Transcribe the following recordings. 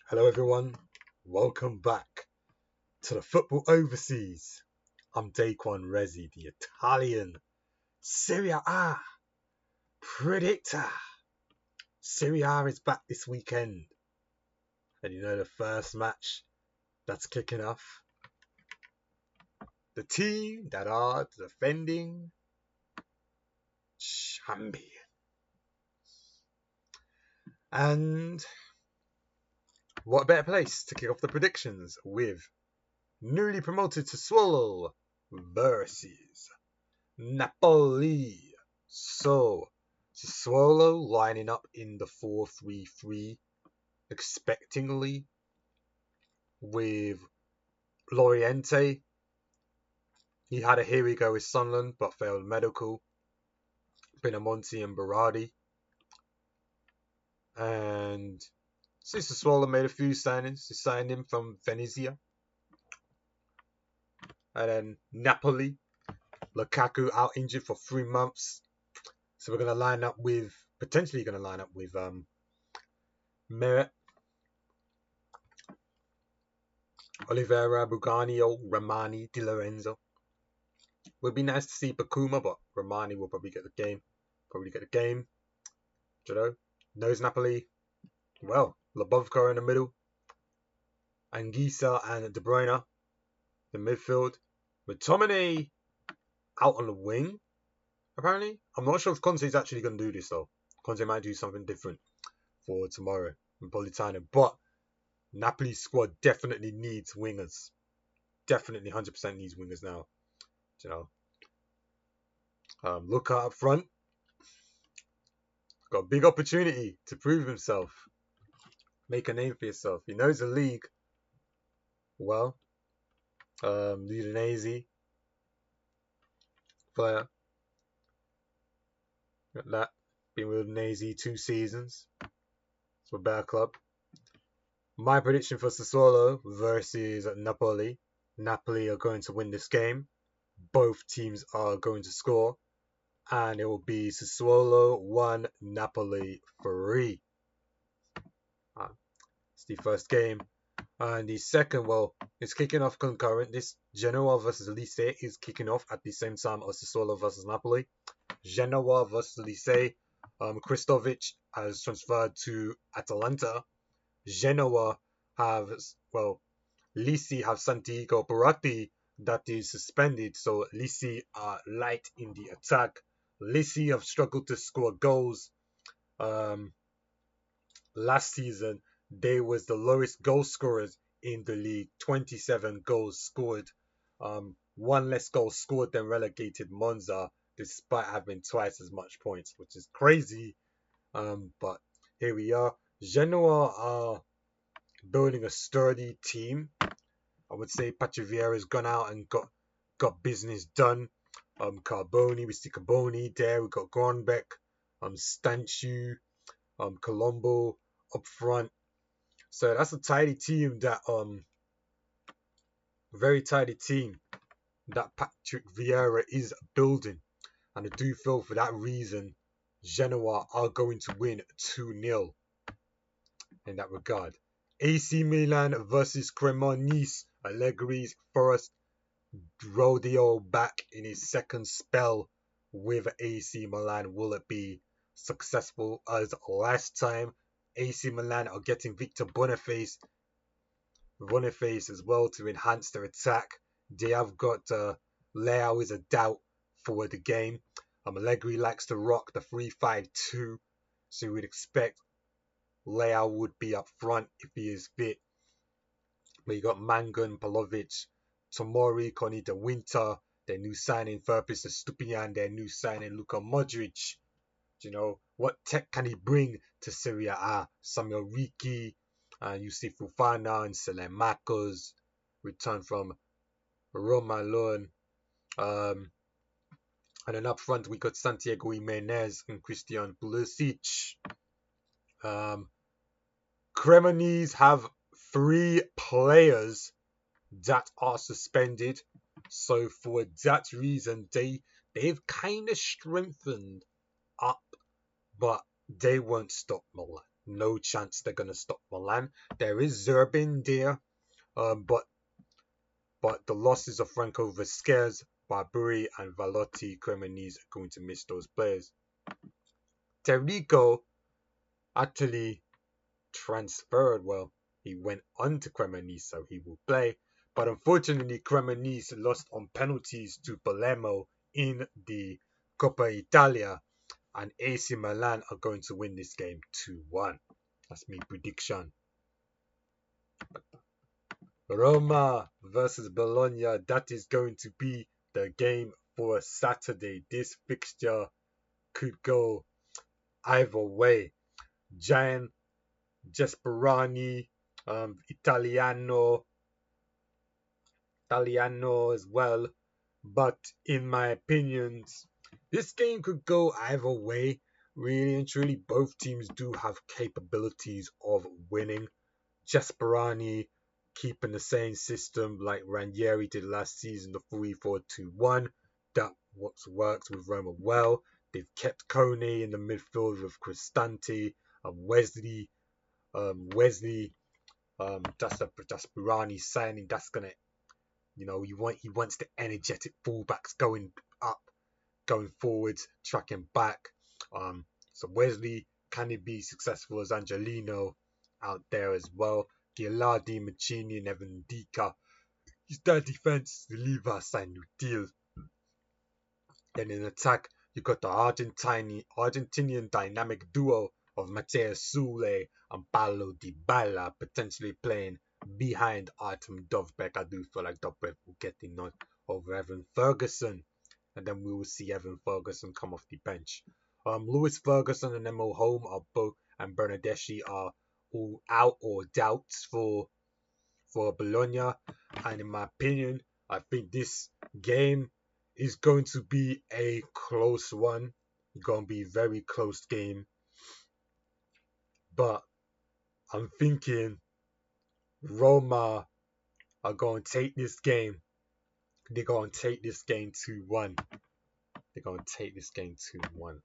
Hello everyone, welcome back to the Football Overseas. I'm Deuqan Rezi, the Italian Serie A predictor. Serie A is back this weekend. And you know the first match that's kicking off? The team that are the defending champions. And what a better place to kick off the predictions with newly promoted Sassuolo versus Napoli. So, Sassuolo lining up in the 4-3-3 expectingly with Loriente. He had a here we go with Sunderland but failed medical. Pinamonti and Berardi. And since Sassuolo made a few signings, they signed him from Venezia. And then Napoli. Lukaku out injured for 3 months. So we're potentially going to line up with Meret, Oliveira, Buganio, Romani, Di Lorenzo. Would be nice to see Bakuma, but Romani will probably get the game. You know, knows Napoli well. Lubovka in the middle, Anguissa and De Bruyne, the midfield. McTominay out on the wing, apparently. I'm not sure if Conte's actually going to do this, though. Conte might do something different for tomorrow in Politano. But Napoli's squad definitely needs wingers. Definitely 100% needs wingers now. You know, Luka up front. Got a big opportunity to prove himself. Make a name for yourself. He knows the league well. Udinese player. Got that. Been with Udinese 2 seasons. It's a better club. My prediction for Sassuolo versus Napoli. Napoli are going to win this game. Both teams are going to score. And it will be Sassuolo 1, Napoli 3. It's the first game. And the second, it's kicking off concurrent. This Genoa versus Lecce is kicking off at the same time as Sassuolo versus Napoli. Genoa versus Lecce. Kristovic has transferred to Atalanta. Genoa Lecce have Santiago Perotti that is suspended. So Lecce are light in the attack. Lecce have struggled to score goals. Last season, they was the lowest goal scorers in the league. 27 goals scored. 1 less goal scored than relegated Monza, despite having twice as much points, which is crazy. But here we are. Genoa are building a sturdy team. I would say Patriviera has gone out and got business done. Carboni, we see Carboni there. We got Gronbeck, Stanchu, Colombo up front. So that's a tidy team very tidy team that Patrick Vieira is building. And I do feel for that reason, Genoa are going to win 2-0 in that regard. AC Milan versus Cremonese. Allegri's first rodeo back in his second spell with AC Milan. Will it be successful as last time? AC Milan are getting Victor Boniface as well to enhance their attack. They have got Leao is a doubt for the game. Allegri likes to rock the 3-5-2, so we'd expect Leao would be up front if he is fit. But you got Mangan, Palovic, Tomori, Connie De Winter, their new signing Furpis Estupiñán, their new signing Luka Modric. You know, what tech can he bring to Serie A? Samuel Ricci, Yusuf Fofana and Selemakos return from Roma loan. And then up front we got Santiago Jimenez and Christian Pulisic. Cremonese have 3 players that are suspended. So for that reason, they've kind of strengthened up, but they won't stop Milan. no chance they're gonna stop Milan. There is Zerbin there, but the losses of Franco Vasquez, Barburi, and Valotti Cremonese are going to miss those players. Terrico actually transferred. Well, he went on to Cremonese, so he will play. But unfortunately, Cremonese lost on penalties to Palermo in the Coppa Italia, and AC Milan are going to win this game 2-1. That's my prediction. Roma versus Bologna. That is going to be the game for Saturday. This fixture could go either way. Gian Gasperini, Italiano as well. But in my opinions, this game could go either way. Really and truly, both teams do have capabilities of winning. Gasperini keeping the same system like Ranieri did last season, the 3-4-2-1. That works with Roma well. They've kept Kone in the midfield with Cristante and Wesley. That's a Gasperini signing. That's gonna, he wants the energetic fullbacks going up, going forwards, tracking back. So Wesley, can he be successful as Angelino out there as well? Gilardi, Mancini, and Evan Dika. His third defense, the Lever signed new deal. Then in attack, you got the Argentinian dynamic duo of Matteo Sule and Paulo Dybala potentially playing behind Artem Dovbek. I do feel like Dovbek will get the nod over Evan Ferguson, and then we will see Evan Ferguson come off the bench. Lewis Ferguson and Emo Home are both, and Bernardeschi are all out or doubts for Bologna. And in my opinion, I think this game is going to be a close one. It's going to be a very close game. But I'm thinking Roma are going to take this game. They're going to take this game 2-1. They're going to take this game 2-1.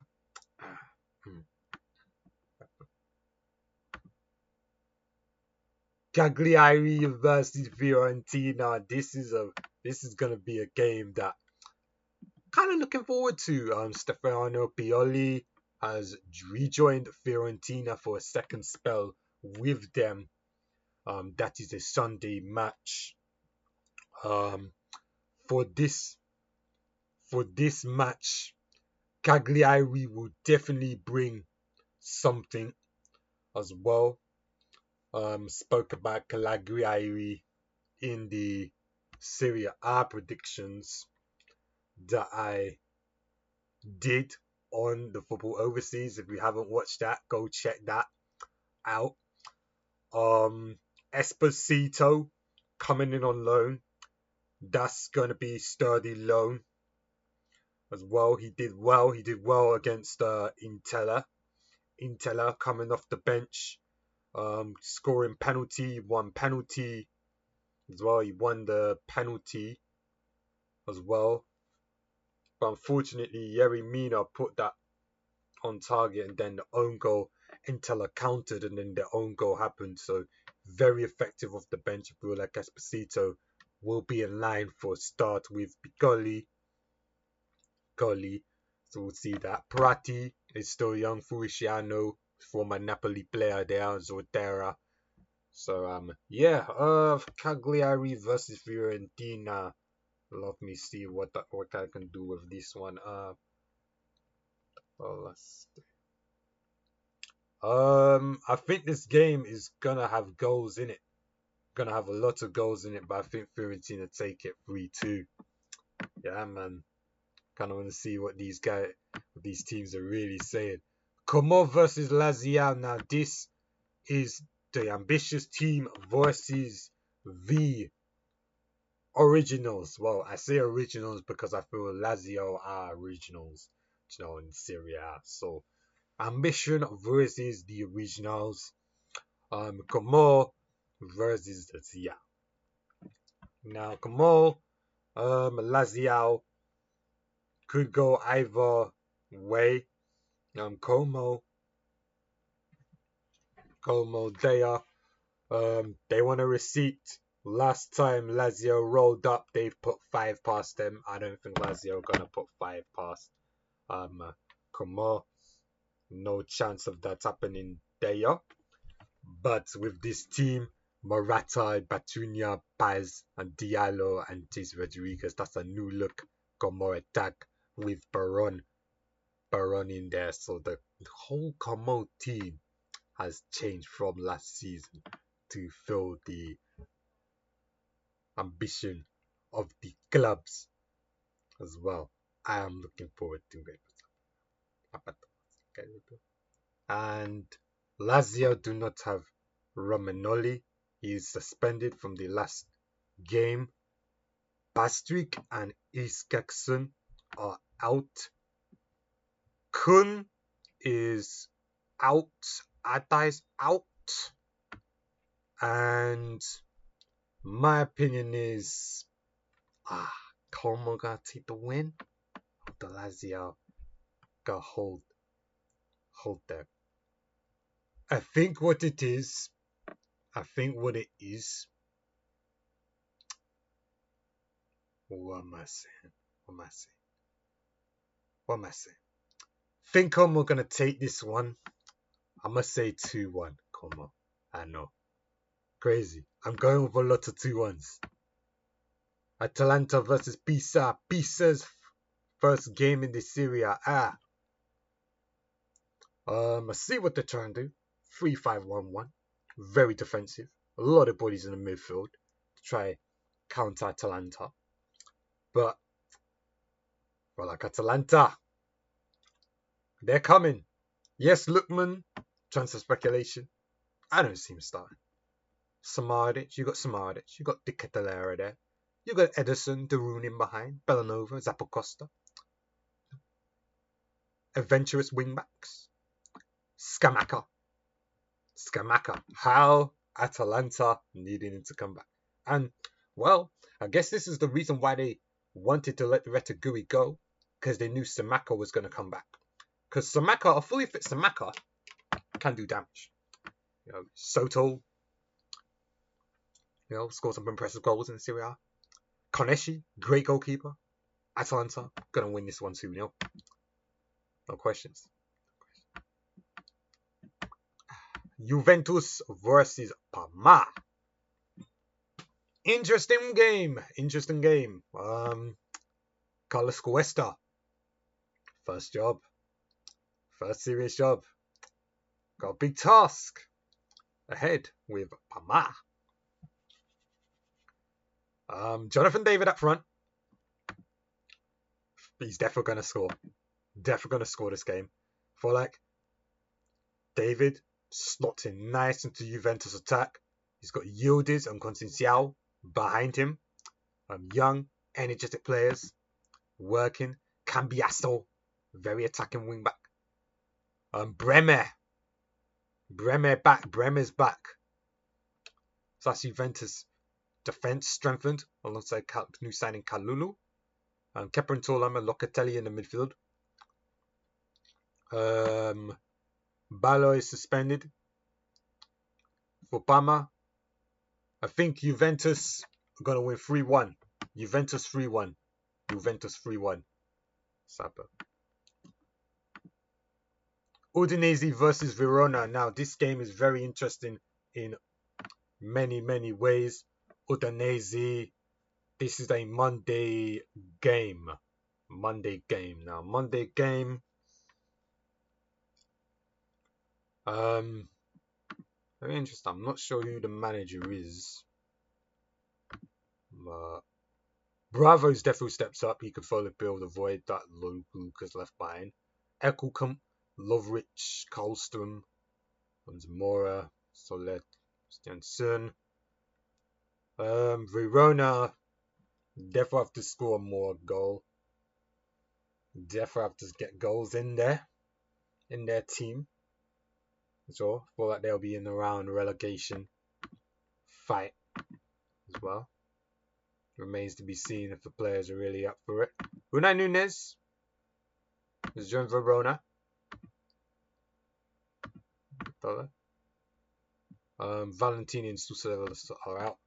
Cagliari versus Fiorentina. This is gonna be a game that kind of looking forward to. Stefano Pioli has rejoined Fiorentina for a second spell with them. That is a Sunday match. For this match, Cagliari will definitely bring something as well. Spoke about Cagliari in the Serie A predictions that I did on the Football Overseas. If you haven't watched that, go check that out. Esposito coming in on loan. That's going to be sturdy loan as well. He did well against Intella coming off the bench. Scoring penalty, won penalty as well. He won the penalty as well. But unfortunately, Yerry Mina put that on target, and then the own goal, Intella countered, and then the own goal happened. So very effective off the bench. I feel like Esposito will be in line for a start with Pioli. So we'll see that. Prati is still young. Furiciano, former Napoli player there, Zordera. So Cagliari versus Fiorentina. Let me see what I can do with this one. Let's see. I think this game is gonna have goals in it. Gonna have a lot of goals in it, but I think Fiorentina take it 3-2. Yeah, man. Kind of want to see what these teams are really saying. Como versus Lazio. Now this is the ambitious team versus the originals. Well, I say originals because I feel Lazio are originals, in Serie A. So ambition versus the originals. Como versus Lazio. Now Como, Lazio could go either way. Como Como Dea. They want a receipt. Last time Lazio rolled up, they've put 5 past them. I don't think Lazio are gonna put 5 past Como. No chance of that happening there. But with this team, Morata, Batunia, Paz, and Diallo and Tis Rodriguez, that's a new look Como attack with Baron in there. So the whole Como team has changed from last season to fill the ambition of the clubs as well. I am looking forward to it. And Lazio do not have Romagnoli. He is suspended from the last game. Bastrik and Iskakson are out. Kun is out. Atta is out. And my opinion is Como gonna take the win. The Lazio gonna hold there. I think what it is. What am I saying? Think Como gonna take this one. I must say 2-1 Como. I know. Crazy. I'm going with a lot of 2-1s. Atalanta versus Pisa. Pisa's first game in the Serie A. Let's see what they're trying to do. 3-5-1-1. Very defensive. A lot of bodies in the midfield to try counter Atalanta. But like Atalanta, they're coming. Yes, Lookman, transfer speculation. I don't see him starting. Samardic, you got Di Catalera there. You got Ederson, Darun in behind, Bellanova, Zappacosta. Adventurous wingbacks. Scamacca. How Atalanta needing him to come back. And, well, I guess this is the reason why they wanted to let Retegui go. Because they knew Scamacca was going to come back. Because Scamacca, a fully fit Scamacca, can do damage. Soto, scored some impressive goals in Serie A. Koneshi, great goalkeeper. Atalanta, going to win this one 2-0. No questions. Juventus versus Parma. Interesting game. Carlos Cuesta. First serious job. Got a big task ahead with Parma. Jonathan David up front. He's definitely going to score. This game. For like David slots in nice into Juventus attack. He's got Yildiz and Conceição behind him. Young, energetic players working. Cambiasso, very attacking wing back. Bremer's back. So that's Juventus defense strengthened alongside new signing Kalulu. Kepa and Tolama, Locatelli in the midfield. Ballo is suspended for Parma. I think Juventus are going to win 3-1. Juventus 3-1. Sapa. Udinese versus Verona. Now, this game is very interesting in many, many ways. Udinese, this is a Monday game. Monday game. Very interesting. I'm not sure who the manager is. Bravo's definitely steps up. He can fill the bill, avoid that Lucas left behind. Ekulkamp, Lovrich, Karlström, Mora, Solet, Stenson. Verona definitely have to score more goal. Definitely have to get goals in their team. So I feel like they'll be in around relegation fight as well. Remains to be seen if the players are really up for it. Unai Nunez has joined Verona. Valentini and Sousa are out.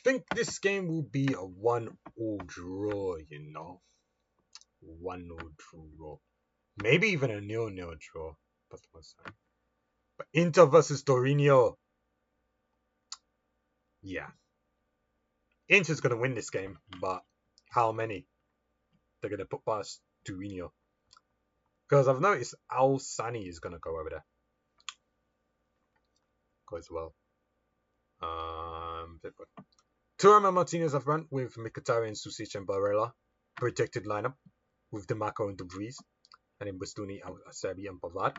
Think this game will be a 1-all draw, you know. 1-all draw. Maybe even a 0-0 draw. That's what I'm saying. But Inter versus Torino. Yeah. Inter's going to win this game, but how many? They're going to put past Torino. Because I've noticed Al Sani is going to go over there. Go as well. Thuram and Martinez up front with Mkhitaryan, Susic and Barella. Projected lineup with DeMarco and Dubrees. And then Bastoni, Acerbi and Pavard.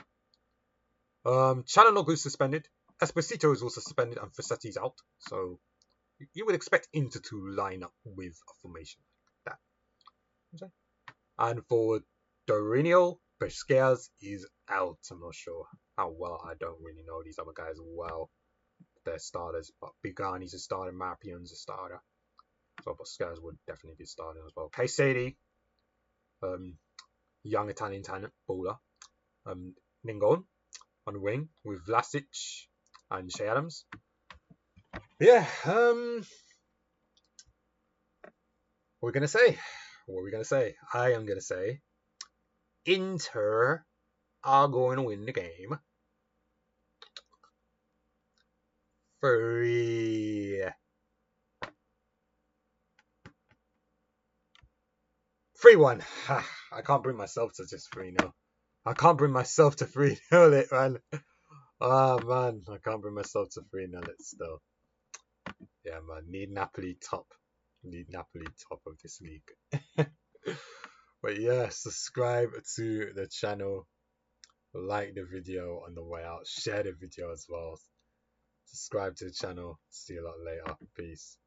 Çalhanoğlu is suspended. Esposito is also suspended and Fassetti's out. So you would expect Inter to line up with a formation like that. Okay. And for Torino, Pesqueras is out. I'm not sure how well. I don't really know these other guys well. They're starters, but Bigani's a starter, Marpion's a starter. So Pesqueras would definitely be starting as well. Kayseri, young Italian talent, bowler. Ningon on the wing with Vlasic and Shea Adams. Yeah, what are we gonna say? What are we gonna say? I am gonna say Inter are going to win the game 3-1. I can't bring myself to just 3-0. I can't bring myself to 3-0 it, man. Oh, man. I can't bring myself to 3-0 it still. Yeah, man. Need Napoli top. Need Napoli top of this league. But yeah, subscribe to the channel. Like the video on the way out. Share the video as well. Subscribe to the channel. See you a lot later. Peace.